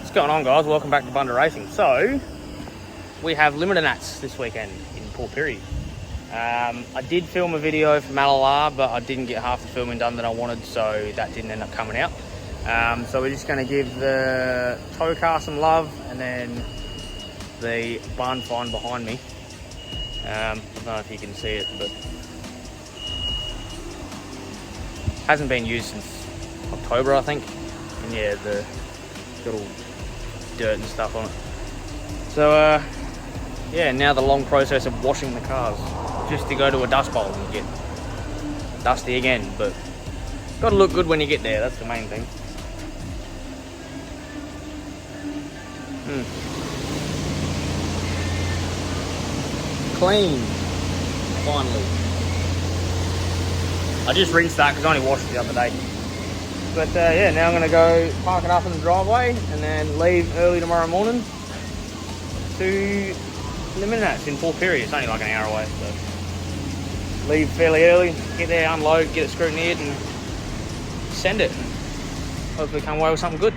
What's going on, guys? Welcome back to Bunda Racing. So we have LimiterNats this weekend in Port Pirie. I did film a video for Malala, but I didn't get half the filming done that I wanted, so that didn't end up coming out. So we're just going to give the tow car some love, and then the barn find behind me. I don't know if you can see it, but hasn't been used since October, I think. And yeah, the got all dirt and stuff on it. So yeah, now the long process of washing the cars just to go to a dust bowl and get dusty again, but got to look good when you get there. That's the main thing. Clean, finally. I just rinsed that because I only washed it the other day. But yeah, now I'm going to go park it up in the driveway and then leave early tomorrow morning to LimiterNats in Port Pirie. It's only like an hour away, so leave fairly early, get there, unload, get it scrutineered and send it. Hopefully come away with something good.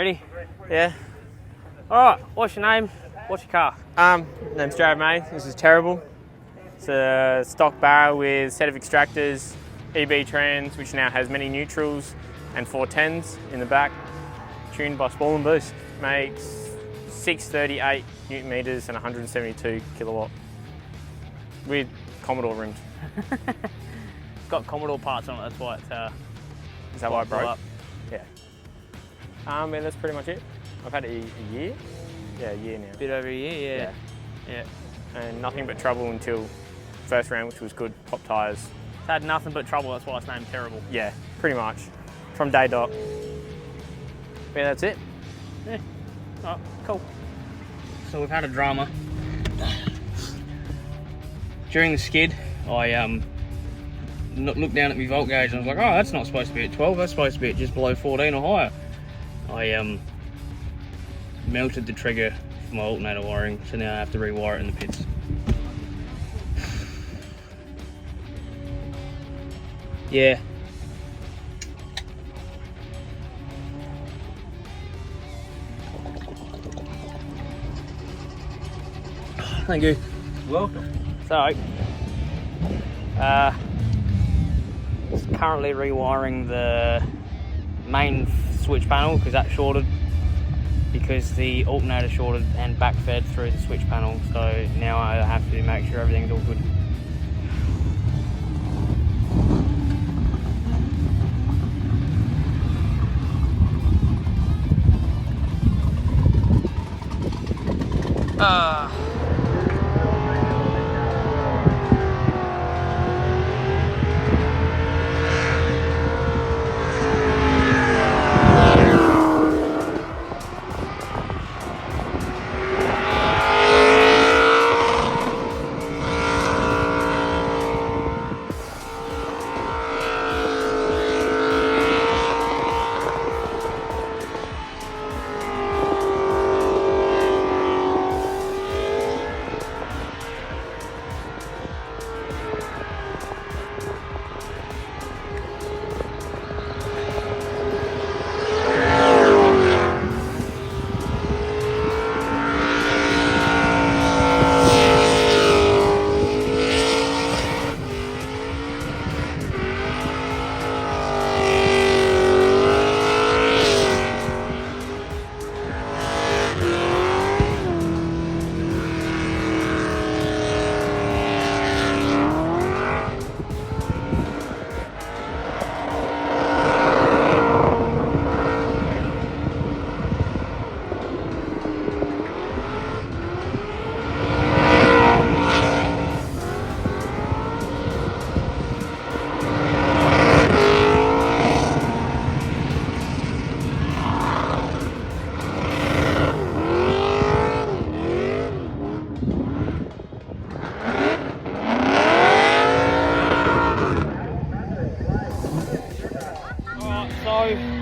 ready? Yeah. Alright, what's your name? What's your car? Name's Jared May. This is Terrible. It's a stock barrow with a set of extractors, EB trans, which now has many neutrals and 410s in the back, tuned by Spall and Boost. Makes 638 Newton meters and 172 kilowatt with Commodore rims. It's got Commodore parts on it, that's why it's Is that why it broke? up. Yeah. And that's pretty much it. I've had it a year. Yeah, a year now. Bit over a year, yeah. And nothing but trouble until first round, which was good. Pop tyres. It's had nothing but trouble, that's why it's named Terrible. Yeah, pretty much. From day dot. Yeah, that's it. Yeah. Alright, cool. So we've had a drama. During the skid, I looked down at my volt gauge and I was like, oh, that's not supposed to be at 12, that's supposed to be at just below 14 or higher. I melted the trigger for my alternator wiring, so now I have to rewire it in the pits. Yeah. Thank you. Welcome. So, just currently rewiring the main switch panel because that shorted, because the alternator shorted and backfed through the switch panel. So now I have to make sure everything's all good.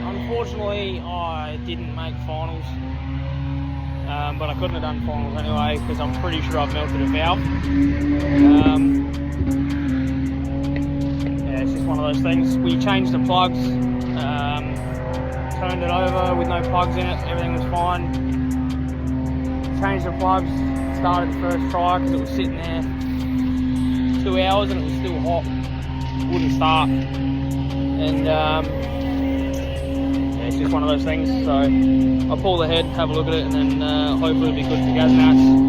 Unfortunately, I didn't make finals, but I couldn't have done finals anyway because I'm pretty sure I've melted a valve. Yeah, it's just one of those things. We changed the plugs, turned it over with no plugs in it, everything was fine. Changed the plugs, started the first try because it was sitting there 2 hours and it was still hot, wouldn't start. And it's just one of those things, so I'll pull the head, have a look at it, and then hopefully it'll be good for gas nats.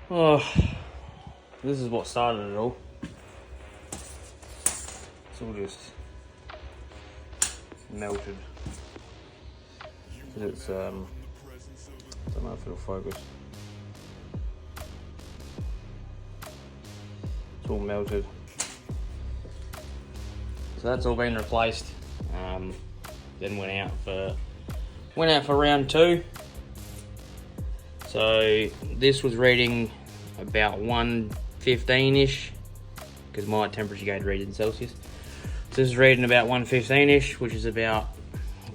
Oh, this is what started it all. It's all just melted. It's I don't know if it'll focus. It's all melted. So that's all been replaced. Then went out for round 2. So this was reading about 115-ish, because my temperature gauge reads in Celsius. So this is reading about 115-ish, which is about,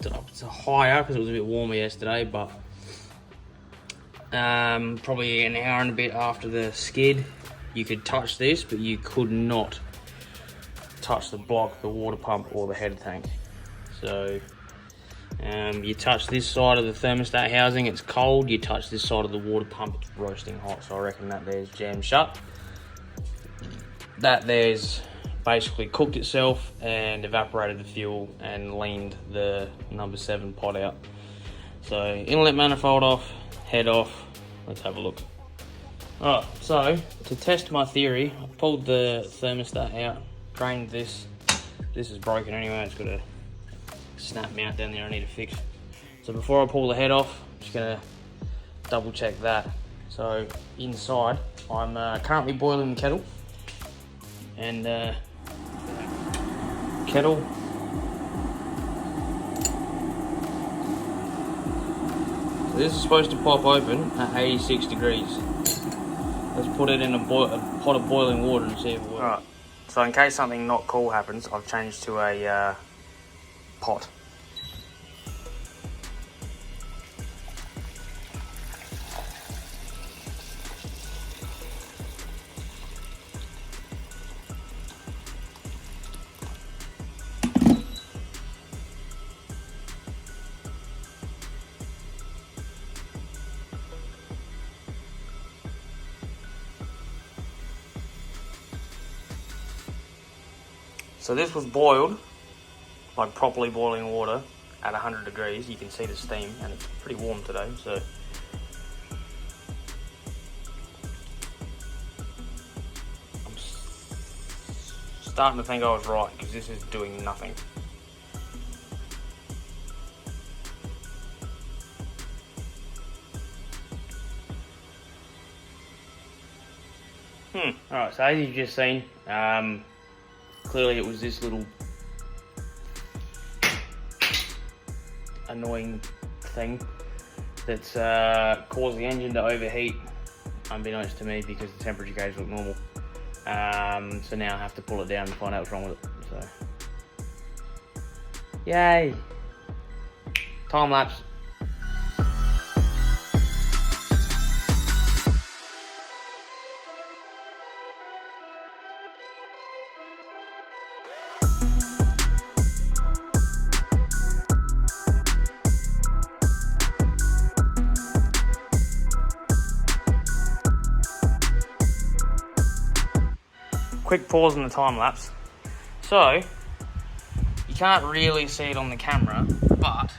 it's higher because it was a bit warmer yesterday, but probably an hour and a bit after the skid, you could touch this, but you could not touch the block, the water pump, or the header tank. So you touch this side of the thermostat housing, it's cold. You touch this side of the water pump, it's roasting hot. So I reckon that there's jammed shut. That there's basically cooked itself and evaporated the fuel and leaned the number 7 pot out. So inlet manifold off, head off. Let's have a look. Alright, so to test my theory, I pulled the thermostat out, drained this. This is broken anyway, it's got a snap mount down there I need to fix. So before I pull the head off, I'm just gonna double check that. So inside, I'm currently boiling the kettle. And kettle. So this is supposed to pop open at 86 degrees. Let's put it in a pot of boiling water and see if it works. Alright, so in case something not cool happens, I've changed to a pot. So this was boiled, like properly boiling water at 100 degrees. You can see the steam, and it's pretty warm today, so. I'm starting to think I was right, because this is doing nothing. Alright, so as you've just seen, clearly it was this little annoying thing that's caused the engine to overheat, unbeknownst to me, because the temperature gauge looked normal. So now I have to pull it down and find out what's wrong with it. So, yay! Time lapse. Quick pause in the time lapse. So, you can't really see it on the camera, but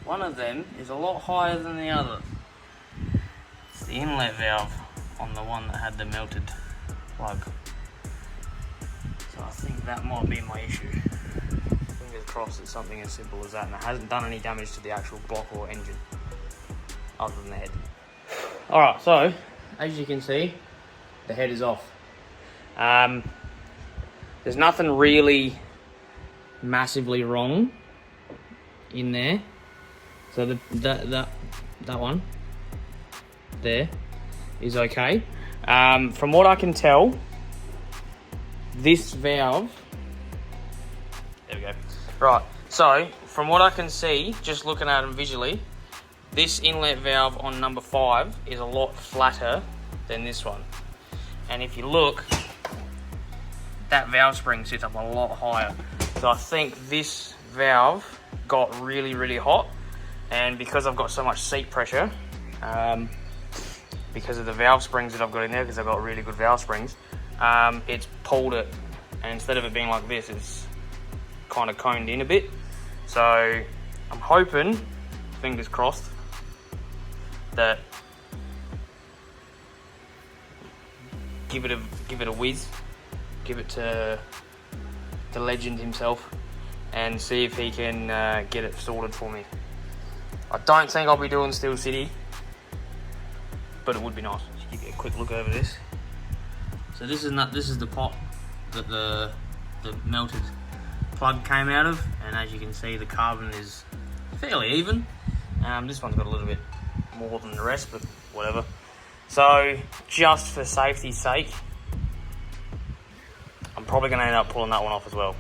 one of them is a lot higher than the other. It's the inlet valve on the one that had the melted plug. So I think that might be my issue. Fingers crossed it's something as simple as that, and it hasn't done any damage to the actual block or engine, other than the head. Alright, so, as you can see, the head is off. There's nothing really massively wrong in there. So that one there is okay. From what I can tell, this valve, there we go. Right, so from what I can see, just looking at them visually, this inlet valve on number 5 is a lot flatter than this one. And if you look, that valve spring sits up a lot higher. So I think this valve got really, really hot. And because I've got so much seat pressure, because of the valve springs that I've got in there, because I've got really good valve springs, it's pulled it. And instead of it being like this, it's kind of coned in a bit. So I'm hoping, fingers crossed, that give it a whiz, give it to the legend himself, and see if he can get it sorted for me. I don't think I'll be doing Steel City, but it would be nice. Just give you a quick look over this. So this is the pot that the melted plug came out of, and as you can see, the carbon is fairly even. This one's got a little bit more than the rest, but whatever. So just for safety's sake, I'm probably going to end up pulling that one off as well.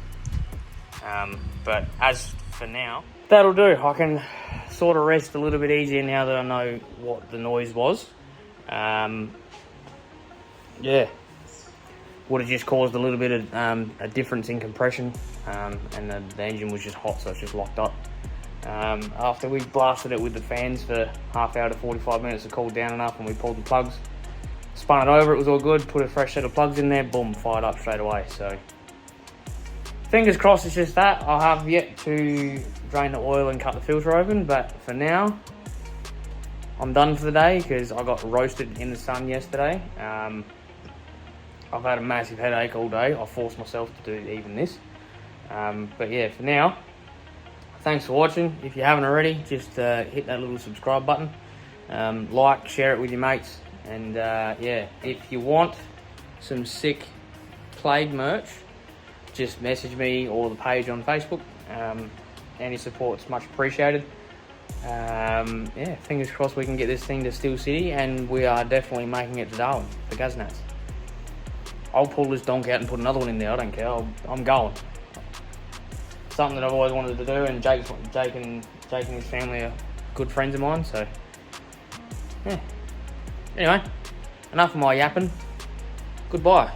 But as for now, that'll do. I can sort of rest a little bit easier now that I know what the noise was. Yeah, would have just caused a little bit of a difference in compression, and the engine was just hot, so it's just locked up. After we blasted it with the fans for half hour to 45 minutes, it cooled down enough and we pulled the plugs, spun it over, it was all good, put a fresh set of plugs in there, boom, fired up straight away. So fingers crossed it's just that. I have yet to drain the oil and cut the filter open, but for now I'm done for the day because I got roasted in the sun yesterday. I've had a massive headache all day. I forced myself to do even this. But yeah, for now, thanks for watching. If you haven't already, just hit that little subscribe button. Like, share it with your mates. And yeah, if you want some sick Plague merch, just message me or the page on Facebook. Any support's much appreciated. Yeah, fingers crossed we can get this thing to Steel City, and we are definitely making it to Darwin for LimiterNats. I'll pull this donk out and put another one in there, I don't care, I'm going. Something that I've always wanted to do, and Jake and his family are good friends of mine, so yeah. Anyway, enough of my yapping. Goodbye.